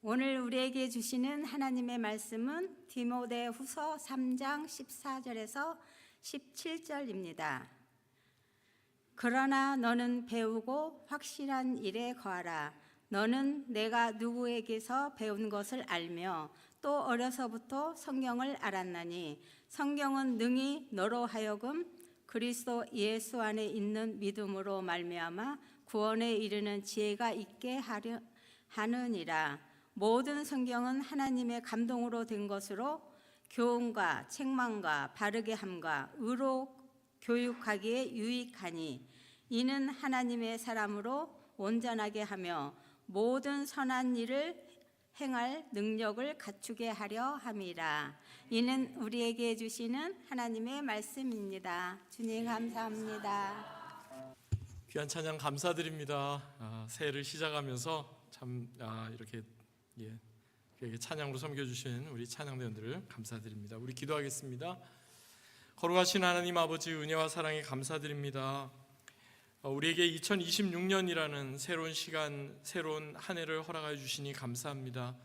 오늘 우리에게 주시는 하나님의 말씀은 디모데후서 3장 14절에서 17절입니다. 그러나 너는 배우고 확실한 일에 거하라. 너는 내가 누구에게서 배운 것을 알며 또 어려서부터 성경을 알았나니 성경은 능히 너로 하여금 그리스도 예수 안에 있는 믿음으로 말미암아 구원에 이르는 지혜가 있게 하느니라. 모든 성경은 하나님의 감동으로 된 것으로 교훈과 책망과 바르게 함과 의로 교육하기에 유익하니 이는 하나님의 사람으로 온전하게 하며 모든 선한 일을 행할 능력을 갖추게 하려 함이라. 이는 우리에게 주시는 하나님의 말씀입니다. 주님 감사합니다. 귀한 찬양 감사드립니다. 새해를 시작하면서 참 이렇게 찬양으로 섬겨주신 우리 찬양대원들을 감사드립니다. 우리 기도하겠습니다. 거룩하신 하나님 아버지, 은혜와 사랑에 감사드립니다. 우리에게 2026년이라는 새로운 시간, 새로운 한 해를 허락하여 주시니 감사합니다.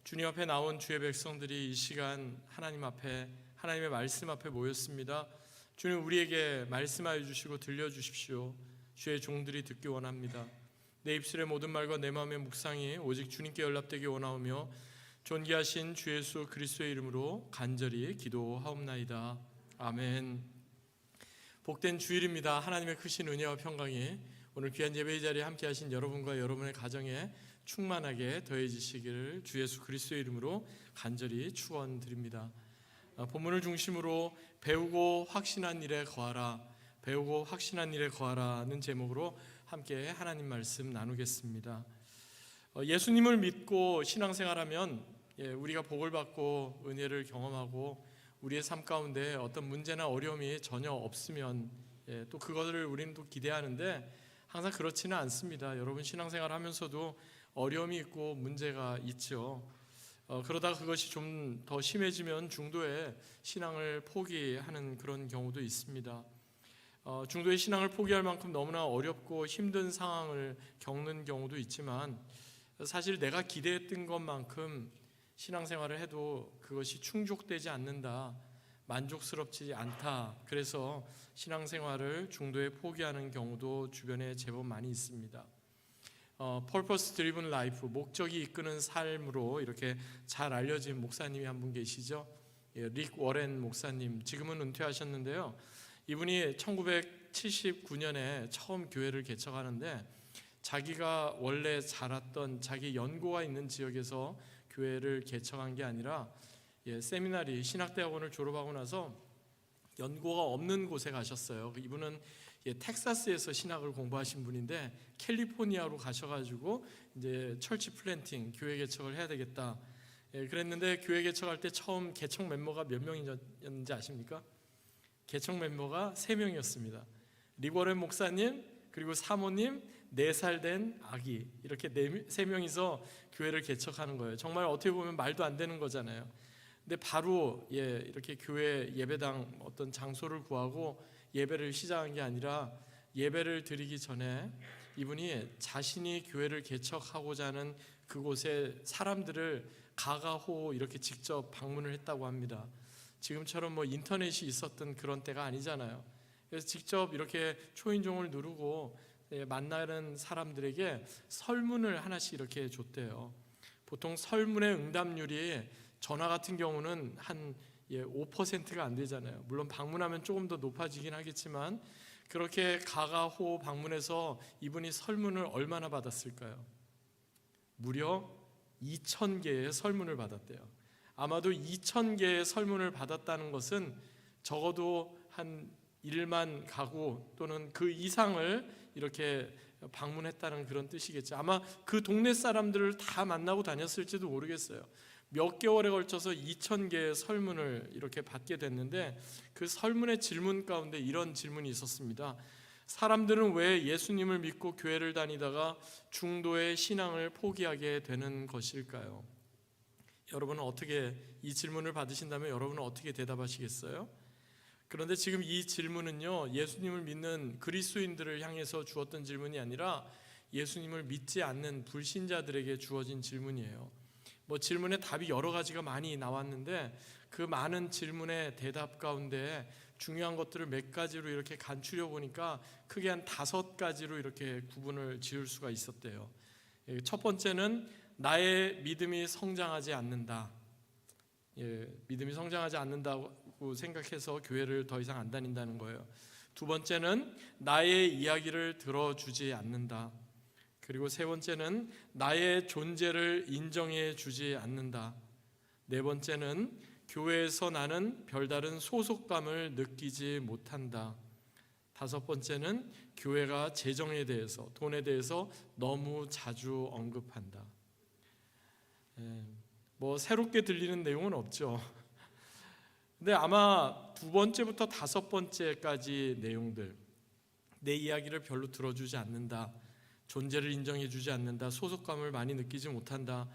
주님 앞에 나온 주의 백성들이 이 시간 하나님 앞에, 하나님의 말씀 앞에 모였습니다. 주님, 우리에게 말씀하여 주시고 들려주십시오. 주의 종들이 듣기 원합니다. 내 입술의 모든 말과 내 마음의 묵상이 오직 주님께 연락되기 원하오며 존귀하신 주 예수 그리스도의 이름으로 간절히 기도하옵나이다. 아멘. 복된 주일입니다. 하나님의 크신 은혜와 평강이 오늘 귀한 예배의 자리에 함께 하신 여러분과 여러분의 가정에 충만하게 더해지시기를 주 예수 그리스도의 이름으로 간절히 축원드립니다. 본문을 중심으로 배우고 확신한 일에 거하라, 배우고 확신한 일에 거하라는 제목으로 함께 하나님 말씀 나누겠습니다. 예수님을 믿고 신앙생활하면 우리가 복을 받고 은혜를 경험하고 우리의 삶 가운데 어떤 문제나 어려움이 전혀 없으면 또 그것을 우리는 또 기대하는데 항상 그렇지는 않습니다. 여러분, 신앙생활 하면서도 어려움이 있고 문제가 있죠. 그러다 그것이 좀 더 심해지면 중도에 신앙을 포기하는 그런 경우도 있습니다. 중도의 신앙을 포기할 만큼 너무나 어렵고 힘든 상황을 겪는 경우도 있지만 사실 내가 기대했던 것만큼 신앙생활을 해도 그것이 충족되지 않는다, 만족스럽지 않다, 그래서 신앙생활을 중도에 포기하는 경우도 주변에 제법 많이 있습니다. Purpose Driven Life, 목적이 이끄는 삶으로 이렇게 잘 알려진 목사님이 한 분 계시죠. 릭 워렌 목사님, 지금은 은퇴하셨는데요. 이분이 1979년에 처음 교회를 개척하는데 자기가 원래 자랐던 자기 연고가 있는 지역에서 교회를 개척한 게 아니라 세미나리, 신학대학원을 졸업하고 나서 연고가 없는 곳에 가셨어요. 이분은 텍사스에서 신학을 공부하신 분인데 캘리포니아로 가셔가지고 이제 철치 플랜팅, 교회 개척을 해야 되겠다 그랬는데 교회 개척할 때 처음 개척 멤버가 몇 명이었는지 아십니까? 개척 멤버가 3명이었습니다. 리버렌 목사님, 그리고 사모님, 4살 된 아기, 이렇게 3명이서 교회를 개척하는 거예요. 정말 어떻게 보면 말도 안 되는 거잖아요. 근데 바로 이렇게 교회 예배당 어떤 장소를 구하고 예배를 시작한 게 아니라 예배를 드리기 전에 이분이 자신이 교회를 개척하고자 하는 그곳에 사람들을 가가호 이렇게 직접 방문을 했다고 합니다. 지금처럼 인터넷이 있었던 그런 때가 아니잖아요. 그래서 직접 이렇게 초인종을 누르고 만나는 사람들에게 설문을 하나씩 이렇게 줬대요. 보통 설문의 응답률이 전화 같은 경우는 한 5%가 안 되잖아요. 물론 방문하면 조금 더 높아지긴 하겠지만 그렇게 가가호 방문해서 이분이 설문을 얼마나 받았을까요? 무려 2,000개의 설문을 받았대요. 아마도 2,000개의 설문을 받았다는 것은 적어도 한 1만 가구 또는 그 이상을 이렇게 방문했다는 그런 뜻이겠죠. 아마 그 동네 사람들을 다 만나고 다녔을지도 모르겠어요. 몇 개월에 걸쳐서 2,000개의 설문을 이렇게 받게 됐는데 그 설문의 질문 가운데 이런 질문이 있었습니다. 사람들은 왜 예수님을 믿고 교회를 다니다가 중도의 신앙을 포기하게 되는 것일까요? 여러분은 어떻게, 이 질문을 받으신다면 여러분은 어떻게 대답하시겠어요? 그런데 지금 이 질문은요, 예수님을 믿는 그리스도인들을 향해서 주었던 질문이 아니라 예수님을 믿지 않는 불신자들에게 주어진 질문이에요. 뭐 질문에 답이 여러 가지가 많이 나왔는데 그 많은 질문의 대답 가운데 중요한 것들을 몇 가지로 이렇게 간추려 보니까 크게 한 5가지로 이렇게 구분을 지을 수가 있었대요. 첫 번째는 나의 믿음이 성장하지 않는다. 믿음이 성장하지 않는다고 생각해서 교회를 더 이상 안 다닌다는 거예요. 두 번째는 나의 이야기를 들어주지 않는다. 그리고 세 번째는 나의 존재를 인정해 주지 않는다. 네 번째는 교회에서 나는 별다른 소속감을 느끼지 못한다. 다섯 번째는 교회가 재정에 대해서, 돈에 대해서 너무 자주 언급한다. 뭐 새롭게 들리는 내용은 없죠. 근데 아마 두 번째부터 5번째까지 내용들, 내 이야기를 별로 들어주지 않는다, 존재를 인정해 주지 않는다, 소속감을 많이 느끼지 못한다,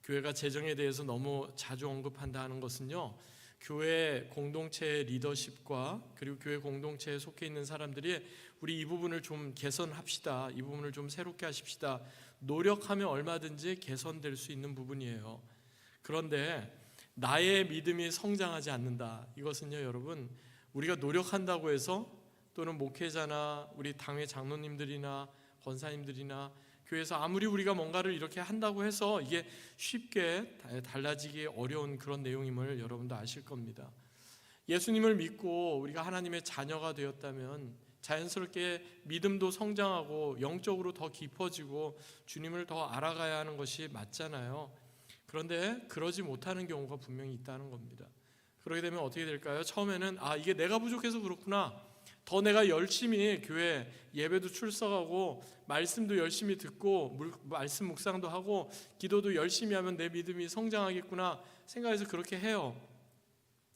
교회가 재정에 대해서 너무 자주 언급한다 하는 것은요, 교회 공동체의 리더십과 그리고 교회 공동체에 속해 있는 사람들이 우리 이 부분을 좀 개선합시다, 이 부분을 좀 새롭게 하십시다, 노력하면 얼마든지 개선될 수 있는 부분이에요. 그런데 나의 믿음이 성장하지 않는다, 이것은요 여러분, 우리가 노력한다고 해서 또는 목회자나 우리 당회 장로님들이나 권사님들이나 교회에서 아무리 우리가 뭔가를 이렇게 한다고 해서 이게 쉽게 달라지기 어려운 그런 내용임을 여러분도 아실 겁니다. 예수님을 믿고 우리가 하나님의 자녀가 되었다면 자연스럽게 믿음도 성장하고 영적으로 더 깊어지고 주님을 더 알아가야 하는 것이 맞잖아요. 그런데 그러지 못하는 경우가 분명히 있다는 겁니다. 그렇게 되면 어떻게 될까요? 처음에는 이게 내가 부족해서 그렇구나, 더 내가 열심히 교회 예배도 출석하고 말씀도 열심히 듣고 말씀 묵상도 하고 기도도 열심히 하면 내 믿음이 성장하겠구나 생각해서 그렇게 해요.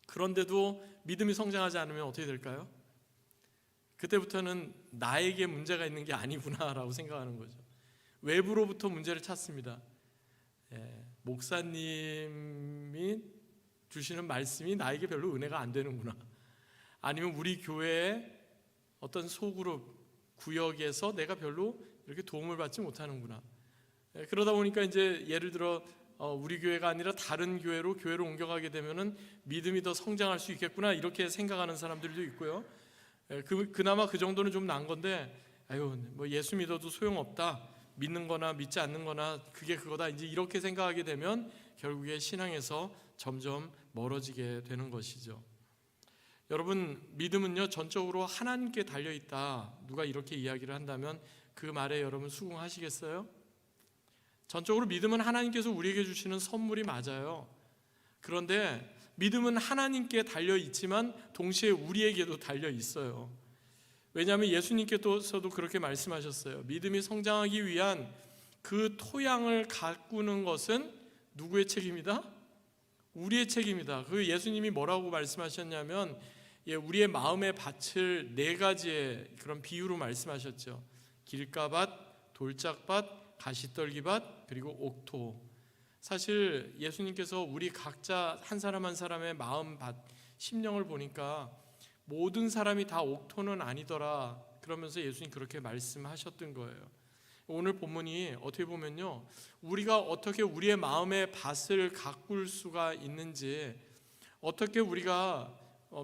그런데도 믿음이 성장하지 않으면 어떻게 될까요? 그때부터는 나에게 문제가 있는 게 아니구나라고 생각하는 거죠. 외부로부터 문제를 찾습니다. 목사님이 주시는 말씀이 나에게 별로 은혜가 안 되는구나, 아니면 우리 교회의 어떤 소그룹 구역에서 내가 별로 이렇게 도움을 받지 못하는구나. 그러다 보니까 이제 예를 들어 우리 교회가 아니라 다른 교회로 옮겨가게 되면은 믿음이 더 성장할 수 있겠구나 이렇게 생각하는 사람들도 있고요. 그나마 그 정도는 좀 나은 건데, 뭐 예수 믿어도 소용없다, 믿는 거나 믿지 않는 거나 그게 그거다, 이제 이렇게 생각하게 되면 결국에 신앙에서 점점 멀어지게 되는 것이죠. 여러분, 믿음은요 전적으로 하나님께 달려있다, 누가 이렇게 이야기를 한다면 그 말에 여러분 수긍하시겠어요? 전적으로 믿음은 하나님께서 우리에게 주시는 선물이 맞아요. 그런데 믿음은 하나님께 달려있지만 동시에 우리에게도 달려있어요. 왜냐하면 예수님께서도 그렇게 말씀하셨어요. 믿음이 성장하기 위한 그 토양을 가꾸는 것은 누구의 책임이다? 우리의 책임이다. 그 예수님이 뭐라고 말씀하셨냐면 우리의 마음의 밭을 4가지의 그런 비유로 말씀하셨죠. 길가밭, 돌짝밭, 가시떨기밭, 그리고 옥토. 사실 예수님께서 우리 각자 한 사람 한 사람의 마음 밭, 심령을 보니까 모든 사람이 다 옥토는 아니더라, 그러면서 예수님 그렇게 말씀하셨던 거예요. 오늘 본문이 어떻게 보면요, 우리가 어떻게 우리의 마음의 밭을 가꿀 수가 있는지, 어떻게 우리가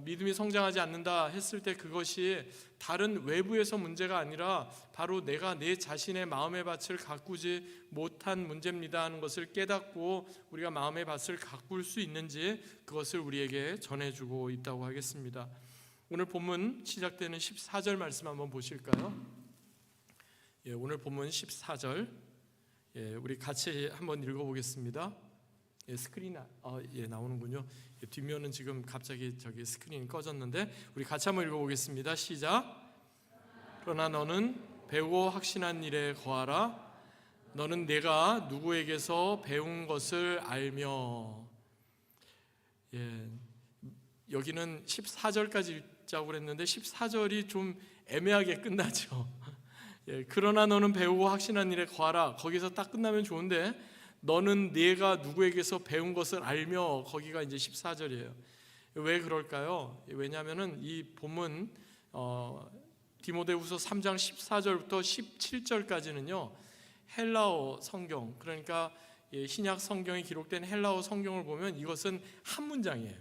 믿음이 성장하지 않는다 했을 때 그것이 다른 외부에서 문제가 아니라 바로 내가 내 자신의 마음의 밭을 가꾸지 못한 문제입니다 하는 것을 깨닫고 우리가 마음의 밭을 가꿀 수 있는지 그것을 우리에게 전해주고 있다고 하겠습니다. 오늘 본문 시작되는 14절 말씀 한번 보실까요? 오늘 본문 14절 우리 같이 한번 읽어보겠습니다. 스크린 나오는군요. 뒷면은 지금 갑자기 저기 스크린이 꺼졌는데 우리 같이 한번 읽어보겠습니다. 시작. 그러나 너는 배우고 확신한 일에 거하라. 너는 내가 누구에게서 배운 것을 알며. 여기는 14절까지 읽자고 그랬는데 14절이 좀 애매하게 끝나죠. 그러나 너는 배우고 확신한 일에 거하라. 거기서 딱 끝나면 좋은데 너는 네가 누구에게서 배운 것을 알며, 거기가 이제 14절이에요. 왜 그럴까요? 왜냐하면은 이 본문 디모데후서 3장 14절부터 17절까지는요 헬라어 성경, 그러니까 신약 성경에 기록된 헬라어 성경을 보면 이것은 한 문장이에요.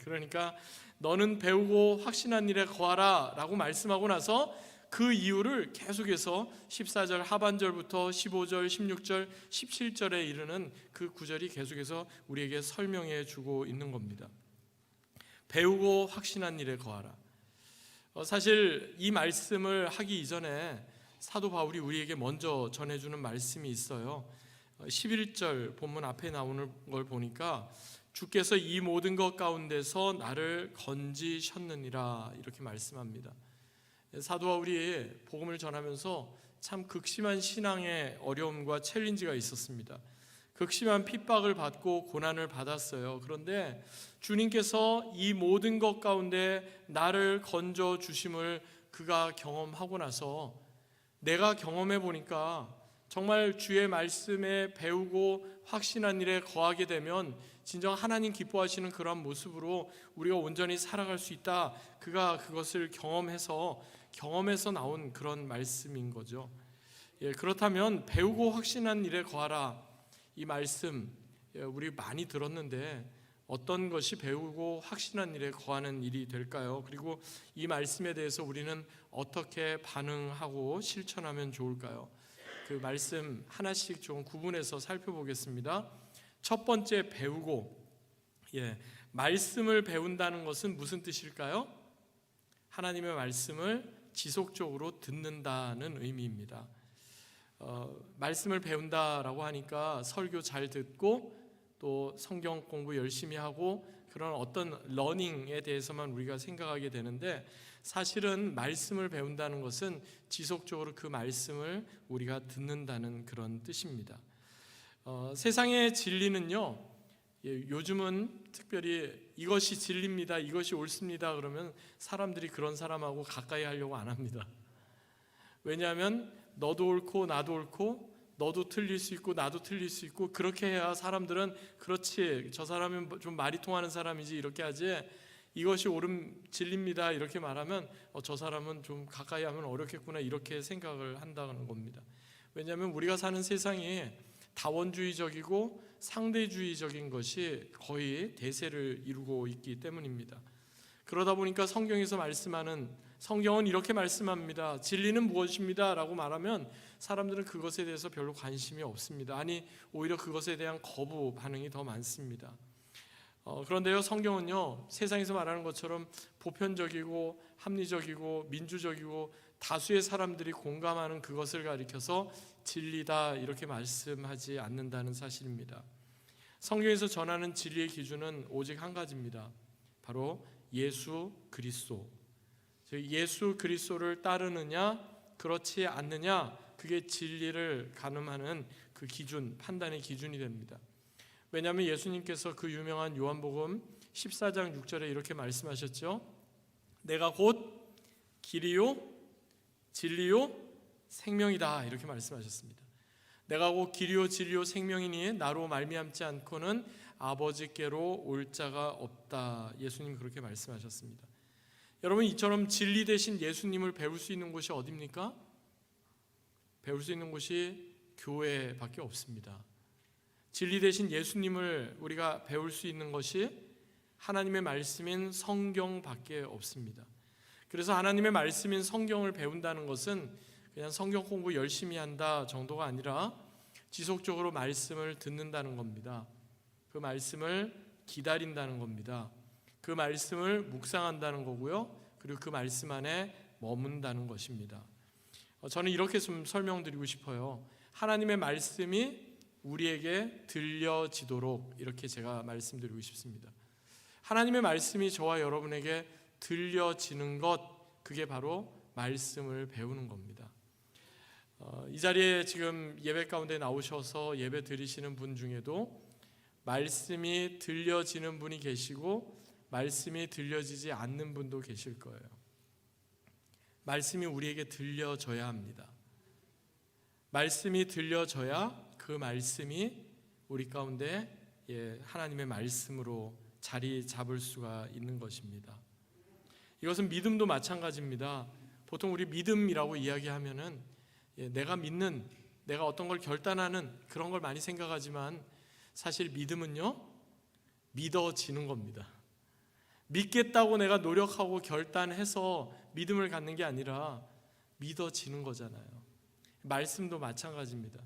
그러니까 너는 배우고 확신한 일에 거하라 라고 말씀하고 나서 그 이유를 계속해서 14절 하반절부터 15절, 16절, 17절에 이르는 그 구절이 계속해서 우리에게 설명해 주고 있는 겁니다. 배우고 확신한 일에 거하라. 사실 이 말씀을 하기 이전에 사도 바울이 우리에게 먼저 전해주는 말씀이 있어요. 11절 본문 앞에 나오는 걸 보니까 주께서 이 모든 것 가운데서 나를 건지셨느니라 이렇게 말씀합니다. 사도 바울이 복음을 전하면서 참 극심한 신앙의 어려움과 챌린지가 있었습니다. 극심한 핍박을 받고 고난을 받았어요. 그런데 주님께서 이 모든 것 가운데 나를 건져 주심을 그가 경험하고 나서 내가 경험해 보니까 정말 주의 말씀에 배우고 확신한 일에 거하게 되면 진정 하나님 기뻐하시는 그런 모습으로 우리가 온전히 살아갈 수 있다. 그가 그것을 경험해서 나온 그런 말씀인 거죠. 그렇다면 배우고 확신한 일에 거하라. 이 말씀 우리 많이 들었는데 어떤 것이 배우고 확신한 일에 거하는 일이 될까요? 그리고 이 말씀에 대해서 우리는 어떻게 반응하고 실천하면 좋을까요? 그 말씀 하나씩 좀 구분해서 살펴보겠습니다. 첫 번째 배우고, 말씀을 배운다는 것은 무슨 뜻일까요? 하나님의 말씀을 지속적으로 듣는다는 의미입니다. 말씀을 배운다라고 하니까 설교 잘 듣고 또 성경 공부 열심히 하고 그런 어떤 러닝에 대해서만 우리가 생각하게 되는데 사실은 말씀을 배운다는 것은 지속적으로 그 말씀을 우리가 듣는다는 그런 뜻입니다. 세상의 진리는요, 요즘은 특별히 이것이 진리입니다, 이것이 옳습니다 그러면 사람들이 그런 사람하고 가까이 하려고 안 합니다. 왜냐하면 너도 옳고 나도 옳고 너도 틀릴 수 있고 나도 틀릴 수 있고 그렇게 해야 사람들은 그렇지 저 사람은 좀 말이 통하는 사람이지 이렇게 하지 이것이 옳은 진리입니다 이렇게 말하면 저 사람은 좀 가까이 하면 어렵겠구나 이렇게 생각을 한다는 겁니다. 왜냐하면 우리가 사는 세상이 다원주의적이고 상대주의적인 것이 거의 대세를 이루고 있기 때문입니다. 그러다 보니까 성경에서 말씀하는 성경은 이렇게 말씀합니다. 진리는 무엇입니다 라고 말하면 사람들은 그것에 대해서 별로 관심이 없습니다. 아니 오히려 그것에 대한 거부 반응이 더 많습니다. 그런데요, 성경은요 세상에서 말하는 것처럼 보편적이고 합리적이고 민주적이고 다수의 사람들이 공감하는 그것을 가리켜서 진리다 이렇게 말씀하지 않는다는 사실입니다. 성경에서 전하는 진리의 기준은 오직 한 가지입니다. 바로 예수 그리스도. 예수 그리스도를 따르느냐 그렇지 않느냐 그게 진리를 가늠하는 그 기준, 판단의 기준이 됩니다. 왜냐하면 예수님께서 그 유명한 요한복음 14장 6절에 이렇게 말씀하셨죠. 내가 곧 길이요 진리요 생명이다 이렇게 말씀하셨습니다. 내가 곧 길이요 진리요 생명이니 나로 말미암지 않고는 아버지께로 올 자가 없다. 예수님 그렇게 말씀하셨습니다. 여러분 이처럼 진리 대신 예수님을 배울 수 있는 곳이 어디입니까? 배울 수 있는 곳이 교회밖에 없습니다. 진리 대신 예수님을 우리가 배울 수 있는 것이 하나님의 말씀인 성경밖에 없습니다. 그래서 하나님의 말씀인 성경을 배운다는 것은 그냥 성경 공부 열심히 한다 정도가 아니라 지속적으로 말씀을 듣는다는 겁니다. 그 말씀을 기다린다는 겁니다. 그 말씀을 묵상한다는 거고요. 그리고 그 말씀 안에 머문다는 것입니다. 저는 이렇게 좀 설명드리고 싶어요. 하나님의 말씀이 우리에게 들려지도록 이렇게 제가 말씀드리고 싶습니다. 하나님의 말씀이 저와 여러분에게 들려지는 것, 그게 바로 말씀을 배우는 겁니다. 이 자리에 지금 예배 가운데 나오셔서 예배 드리시는 분 중에도 말씀이 들려지는 분이 계시고 말씀이 들려지지 않는 분도 계실 거예요. 말씀이 우리에게 들려져야 합니다. 말씀이 들려져야 그 말씀이 우리 가운데 하나님의 말씀으로 자리 잡을 수가 있는 것입니다. 이것은 믿음도 마찬가지입니다. 보통 우리 믿음이라고 이야기하면은 내가 믿는 내가 어떤 걸 결단하는 그런 걸 많이 생각하지만 사실 믿음은요, 믿어지는 겁니다. 믿겠다고 내가 노력하고 결단해서 믿음을 갖는 게 아니라 믿어지는 거잖아요. 말씀도 마찬가지입니다.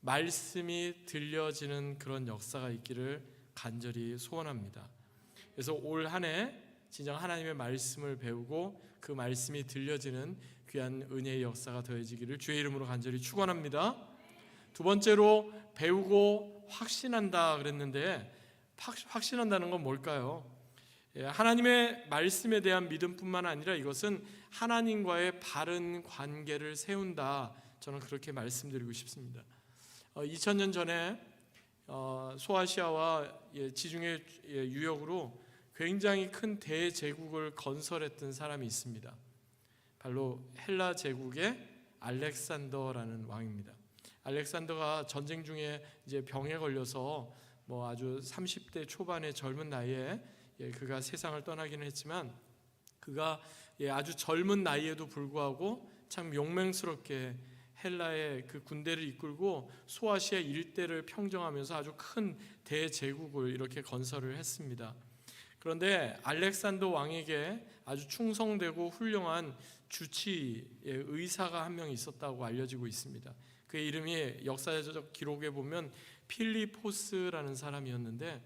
말씀이 들려지는 그런 역사가 있기를 간절히 소원합니다. 그래서 올 한 해 진정 하나님의 말씀을 배우고 그 말씀이 들려지는 귀한 은혜의 역사가 더해지기를 주의 이름으로 간절히 축원합니다. 두 번째로 배우고 확신한다 그랬는데 확신한다는 건 뭘까요? 하나님의 말씀에 대한 믿음뿐만 아니라 이것은 하나님과의 바른 관계를 세운다. 저는 그렇게 말씀드리고 싶습니다. 2000년 전에 소아시아와 지중해 유역으로 굉장히 큰 대제국을 건설했던 사람이 있습니다. 바로 헬라 제국의 알렉산더라는 왕입니다. 알렉산더가 전쟁 중에 이제 병에 걸려서 아주 30대 초반의 젊은 나이에 그가 세상을 떠나기는 했지만 그가 아주 젊은 나이에도 불구하고 참 용맹스럽게 헬라의 그 군대를 이끌고 소아시아 일대를 평정하면서 아주 큰 대제국을 이렇게 건설을 했습니다. 그런데 알렉산더 왕에게 아주 충성되고 훌륭한 주치의 의사가 한 명 있었다고 알려지고 있습니다. 그의 이름이 역사적 기록에 보면 필리포스라는 사람이었는데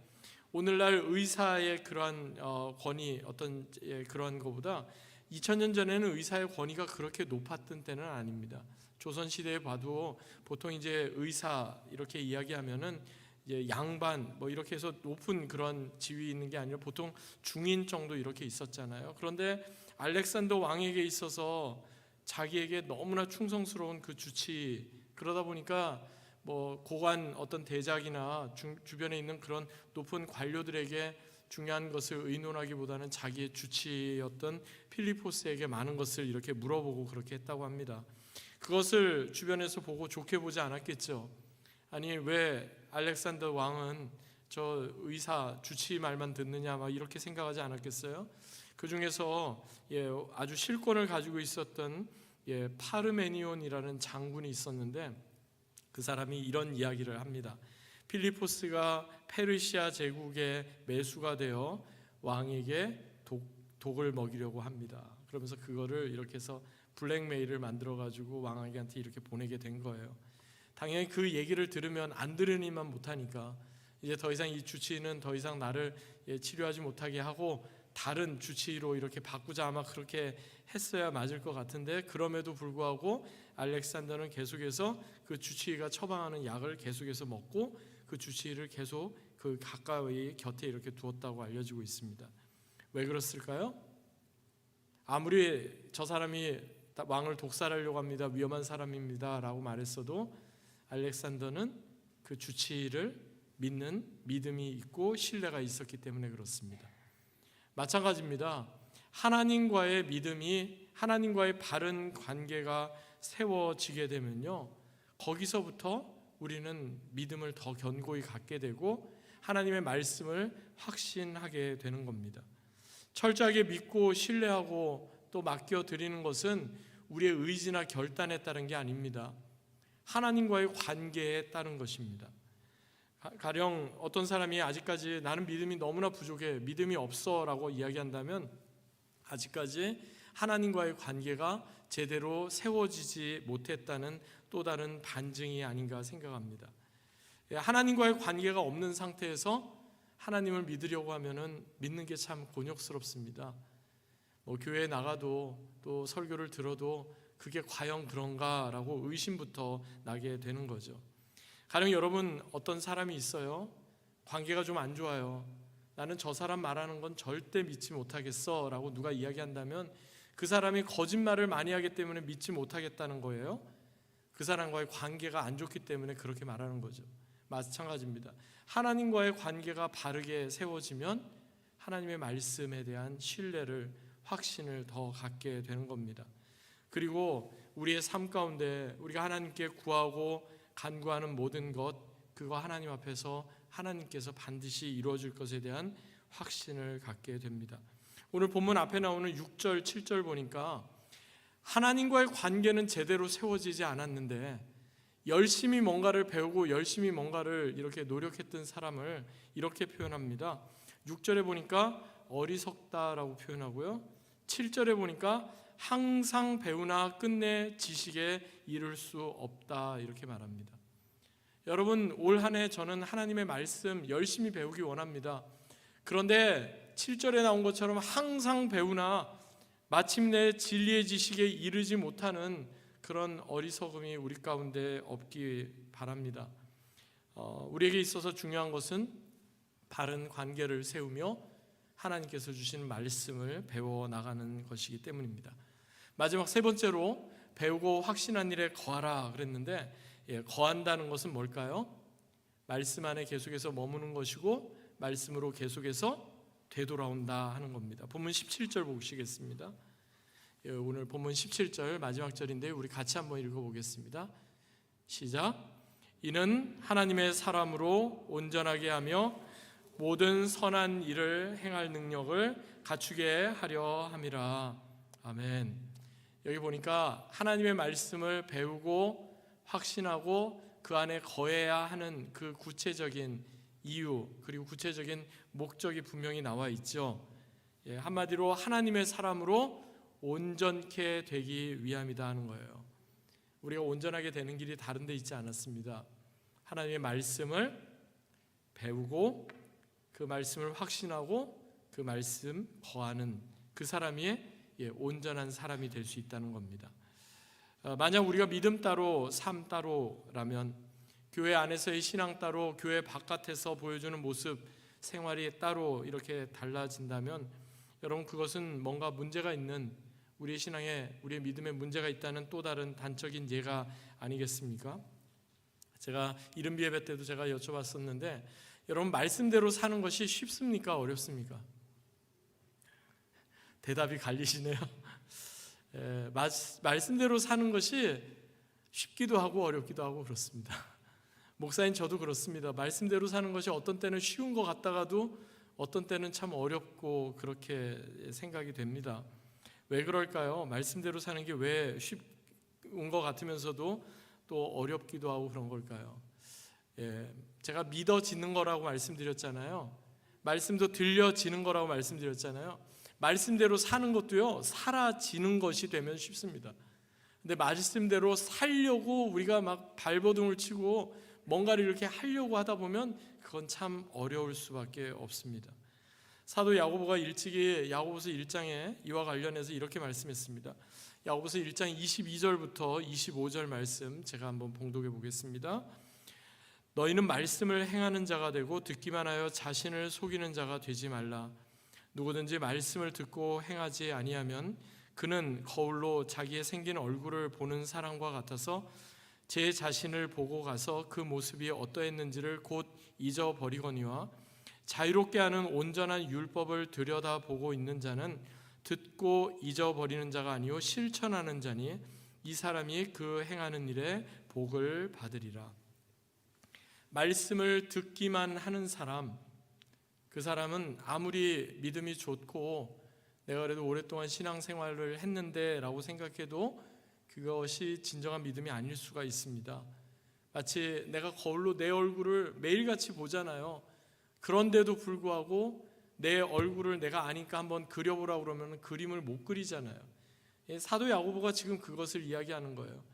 오늘날 의사의 그러한 권위 어떤 그러한 것보다 2000년 전에는 의사의 권위가 그렇게 높았던 때는 아닙니다. 조선 시대에 봐도 보통 이제 의사 이렇게 이야기하면은 이제 양반 이렇게 해서 높은 그런 지위 있는 게 아니라 보통 중인 정도 이렇게 있었잖아요. 그런데 알렉산더 왕에게 있어서 자기에게 너무나 충성스러운 그 주치, 그러다 보니까 고관 어떤 대작이나 주변에 있는 그런 높은 관료들에게 중요한 것을 의논하기보다는 자기의 주치였던 필리포스에게 많은 것을 이렇게 물어보고 그렇게 했다고 합니다. 그것을 주변에서 보고 좋게 보지 않았겠죠. 아니 왜 알렉산더 왕은 저 의사 주치 말만 듣느냐 이렇게 생각하지 않았겠어요? 그 중에서 아주 실권을 가지고 있었던 파르메니온이라는 장군이 있었는데 그 사람이 이런 이야기를 합니다. 필리포스가 페르시아 제국의 매수가 되어 왕에게 독을 먹이려고 합니다. 그러면서 그거를 이렇게 해서 블랙메일을 만들어 가지고 왕에게한테 이렇게 보내게 된 거예요. 당연히 그 얘기를 들으면 안 들으니만 못하니까 이제 더 이상 이 주치의는 더 이상 나를 치료하지 못하게 하고 다른 주치의로 이렇게 바꾸자 아마 그렇게 했어야 맞을 것 같은데 그럼에도 불구하고 알렉산더는 계속해서 그 주치의가 처방하는 약을 계속해서 먹고 그 주치의를 계속 그 가까이 곁에 이렇게 두었다고 알려지고 있습니다. 왜 그랬을까요? 아무리 저 사람이 왕을 독살하려고 합니다. 위험한 사람입니다. 라고 말했어도 알렉산더는 그 주치의를 믿는 믿음이 있고 신뢰가 있었기 때문에 그렇습니다. 마찬가지입니다. 하나님과의 믿음이 하나님과의 바른 관계가 세워지게 되면요, 거기서부터 우리는 믿음을 더 견고히 갖게 되고 하나님의 말씀을 확신하게 되는 겁니다. 철저하게 믿고 신뢰하고 또 맡겨드리는 것은 우리의 의지나 결단에 따른 게 아닙니다. 하나님과의 관계에 따른 것입니다. 가령 어떤 사람이 아직까지 나는 믿음이 너무나 부족해, 믿음이 없어 라고 이야기한다면 아직까지 하나님과의 관계가 제대로 세워지지 못했다는 또 다른 반증이 아닌가 생각합니다. 하나님과의 관계가 없는 상태에서 하나님을 믿으려고 하면은 믿는 게 참 곤욕스럽습니다. 교회에 나가도 또 설교를 들어도 그게 과연 그런가라고 의심부터 나게 되는 거죠. 가령 여러분 어떤 사람이 있어요. 관계가 좀 안 좋아요. 나는 저 사람 말하는 건 절대 믿지 못하겠어 라고 누가 이야기한다면 그 사람이 거짓말을 많이 하기 때문에 믿지 못하겠다는 거예요. 그 사람과의 관계가 안 좋기 때문에 그렇게 말하는 거죠. 마찬가지입니다. 하나님과의 관계가 바르게 세워지면 하나님의 말씀에 대한 신뢰를 확신을 더 갖게 되는 겁니다. 그리고 우리의 삶 가운데 우리가 하나님께 구하고 간구하는 모든 것, 그거 하나님 앞에서 하나님께서 반드시 이루어질 것에 대한 확신을 갖게 됩니다. 오늘 본문 앞에 나오는 6절, 7절 보니까 하나님과의 관계는 제대로 세워지지 않았는데 열심히 뭔가를 배우고 열심히 뭔가를 이렇게 노력했던 사람을 이렇게 표현합니다. 6절에 보니까 어리석다라고 표현하고요. 7절에 보니까 항상 배우나 끝내 지식에 이를 수 없다 이렇게 말합니다. 여러분, 올 한 해 저는 하나님의 말씀 열심히 배우기 원합니다. 그런데 7절에 나온 것처럼 항상 배우나 마침내 진리의 지식에 이르지 못하는 그런 어리석음이 우리 가운데 없기 바랍니다. 우리에게 있어서 중요한 것은 바른 관계를 세우며 하나님께서 주신 말씀을 배워 나가는 것이기 때문입니다. 마지막 세 번째로 배우고 확신한 일에 거하라 그랬는데, 거한다는 것은 뭘까요? 말씀 안에 계속해서 머무는 것이고 말씀으로 계속해서 되돌아온다 하는 겁니다. 본문 17절 보시겠습니다. 오늘 본문 17절 마지막 절인데 우리 같이 한번 읽어보겠습니다. 시작. 이는 하나님의 사람으로 온전하게 하며 모든 선한 일을 행할 능력을 갖추게 하려 함이라. 아멘. 여기 보니까 하나님의 말씀을 배우고 확신하고 그 안에 거해야 하는 그 구체적인 이유 그리고 구체적인 목적이 분명히 나와 있죠. 한마디로 하나님의 사람으로 온전케 되기 위함이다 하는 거예요. 우리가 온전하게 되는 길이 다른 데 있지 않았습니다. 하나님의 말씀을 배우고 그 말씀을 확신하고 그 말씀 거하는 그 사람이 온전한 사람이 될 수 있다는 겁니다. 만약 우리가 믿음 따로 삶 따로라면, 교회 안에서의 신앙 따로 교회 바깥에서 보여주는 모습 생활이 따로 이렇게 달라진다면 여러분, 그것은 뭔가 문제가 있는, 우리의 신앙에 우리의 믿음에 문제가 있다는 또 다른 단적인 예가 아니겠습니까? 제가 이른비 예배 때도 제가 여쭤봤었는데, 여러분, 말씀대로 사는 것이 쉽습니까? 어렵습니까? 대답이 갈리시네요. 말씀대로 사는 것이 쉽기도 하고 어렵기도 하고 그렇습니다. 목사인 저도 그렇습니다. 말씀대로 사는 것이 어떤 때는 쉬운 것 같다가도 어떤 때는 참 어렵고 그렇게 생각이 됩니다. 왜 그럴까요? 말씀대로 사는 게 왜 쉬운 것 같으면서도 또 어렵기도 하고 그런 걸까요? 제가 믿어지는 거라고 말씀드렸잖아요. 말씀도 들려지는 거라고 말씀드렸잖아요. 말씀대로 사는 것도요, 살아지는 것이 되면 쉽습니다. 근데 말씀대로 살려고 우리가 막 발버둥을 치고 뭔가를 이렇게 하려고 하다 보면 그건 참 어려울 수밖에 없습니다. 사도 야고보가 일찍이 야고보서 1장에 이와 관련해서 이렇게 말씀했습니다. 야고보서 1장 22절부터 25절 말씀 제가 한번 봉독해 보겠습니다. 너희는 말씀을 행하는 자가 되고 듣기만 하여 자신을 속이는 자가 되지 말라. 누구든지 말씀을 듣고 행하지 아니하면 그는 거울로 자기의 생긴 얼굴을 보는 사람과 같아서 제 자신을 보고 가서 그 모습이 어떠했는지를 곧 잊어버리거니와, 자유롭게 하는 온전한 율법을 들여다보고 있는 자는 듣고 잊어버리는 자가 아니요 실천하는 자니 이 사람이 그 행하는 일에 복을 받으리라. 말씀을 듣기만 하는 사람, 그 사람은 아무리 믿음이 좋고 내가 그래도 오랫동안 신앙생활을 했는데 라고 생각해도 그것이 진정한 믿음이 아닐 수가 있습니다. 마치 내가 거울로 내 얼굴을 매일같이 보잖아요. 그런데도 불구하고 내 얼굴을 내가 아니까 한번 그려보라고 그러면 그림을 못 그리잖아요. 사도 야고보가 지금 그것을 이야기하는 거예요.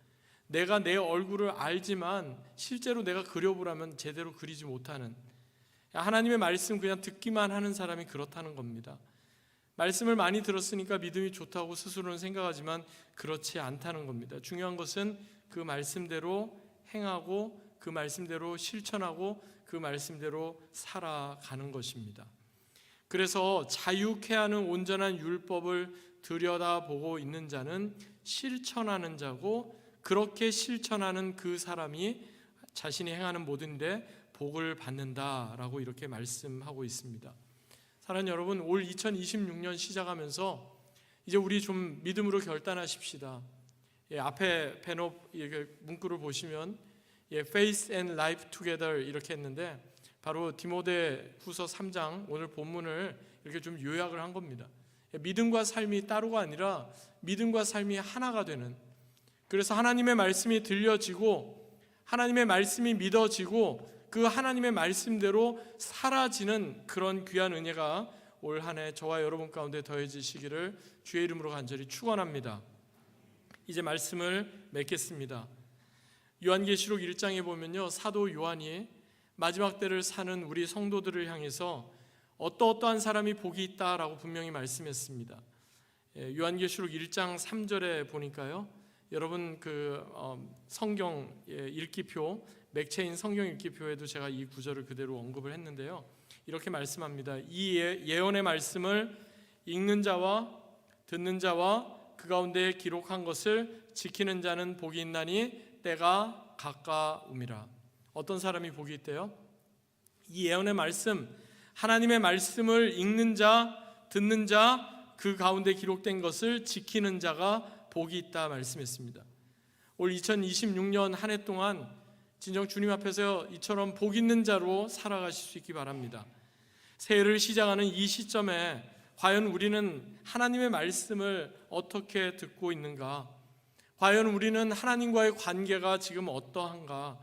내가 내 얼굴을 알지만 실제로 내가 그려보라면 제대로 그리지 못하는, 하나님의 말씀 그냥 듣기만 하는 사람이 그렇다는 겁니다. 말씀을 많이 들었으니까 믿음이 좋다고 스스로는 생각하지만 그렇지 않다는 겁니다. 중요한 것은 그 말씀대로 행하고 그 말씀대로 실천하고 그 말씀대로 살아가는 것입니다. 그래서 자유케 하는 온전한 율법을 들여다보고 있는 자는 실천하는 자고, 그렇게 실천하는 그 사람이 자신이 행하는 모든 데 복을 받는다라고 이렇게 말씀하고 있습니다. 사랑하는 여러분, 올 2026년 시작하면서 이제 우리 좀 믿음으로 결단하십시다. 앞에 배너 문구를 보시면 Faith and Life Together 이렇게 했는데, 바로 디모데 후서 3장 오늘 본문을 이렇게 좀 요약을 한 겁니다. 믿음과 삶이 따로가 아니라 믿음과 삶이 하나가 되는, 그래서 하나님의 말씀이 들려지고 하나님의 말씀이 믿어지고 그 하나님의 말씀대로 사라지는 그런 귀한 은혜가 올 한 해 저와 여러분 가운데 더해지시기를 주의 이름으로 간절히 축원합니다. 이제 말씀을 맺겠습니다. 요한계시록 1장에 보면요, 사도 요한이 마지막 때를 사는 우리 성도들을 향해서 어떠한 사람이 복이 있다라고 분명히 말씀했습니다. 요한계시록 1장 3절에 보니까요, 여러분 그 성경 읽기표, 맥체인 성경 읽기표에도 제가 이 구절을 그대로 언급을 했는데요, 이렇게 말씀합니다. 이 예언의 말씀을 읽는 자와 듣는 자와 그 가운데 기록한 것을 지키는 자는 복이 있나니 때가 가까움이라. 어떤 사람이 복이 있대요? 이 예언의 말씀, 하나님의 말씀을 읽는 자, 듣는 자, 그 가운데 기록된 것을 지키는 자가 복이 있다 말씀했습니다. 올 2026년 한 해 동안 진정 주님 앞에서 이처럼 복 있는 자로 살아가실 수 있기 바랍니다. 새해를 시작하는 이 시점에 과연 우리는 하나님의 말씀을 어떻게 듣고 있는가? 과연 우리는 하나님과의 관계가 지금 어떠한가?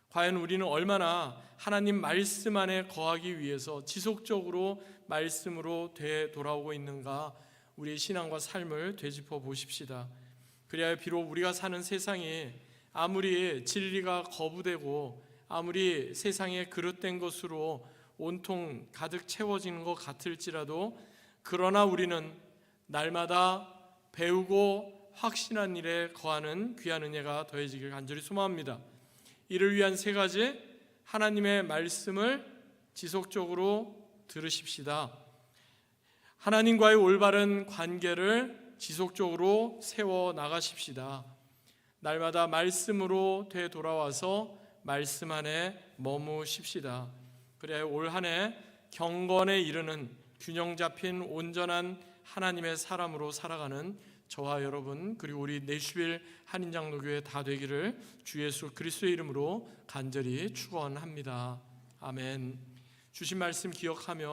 과연 우리는 얼마나 하나님 말씀 안에 거하기 위해서 지속적으로 말씀으로 되돌아오고 있는가? 우리의 신앙과 삶을 되짚어 보십시다. 그래야 비록 우리가 사는 세상이 아무리 진리가 거부되고 아무리 세상에 그릇된 것으로 온통 가득 채워지는 것 같을지라도, 그러나 우리는 날마다 배우고 확신한 일에 거하는 귀한 은혜가 더해지길 간절히 소망합니다. 이를 위한 세 가지, 하나님의 말씀을 지속적으로 들으십시다. 하나님과의 올바른 관계를 지속적으로 세워 나가십시다. 날마다 말씀으로 되돌아와서 말씀 안에 머무십시다. 그래야 올 한 해 경건에 이르는 균형 잡힌 온전한 하나님의 사람으로 살아가는 저와 여러분, 그리고 우리 내슈빌 한인장로교회 다 되기를 주 예수 그리스도의 이름으로 간절히 축원합니다. 아멘. 주신 말씀 기억하며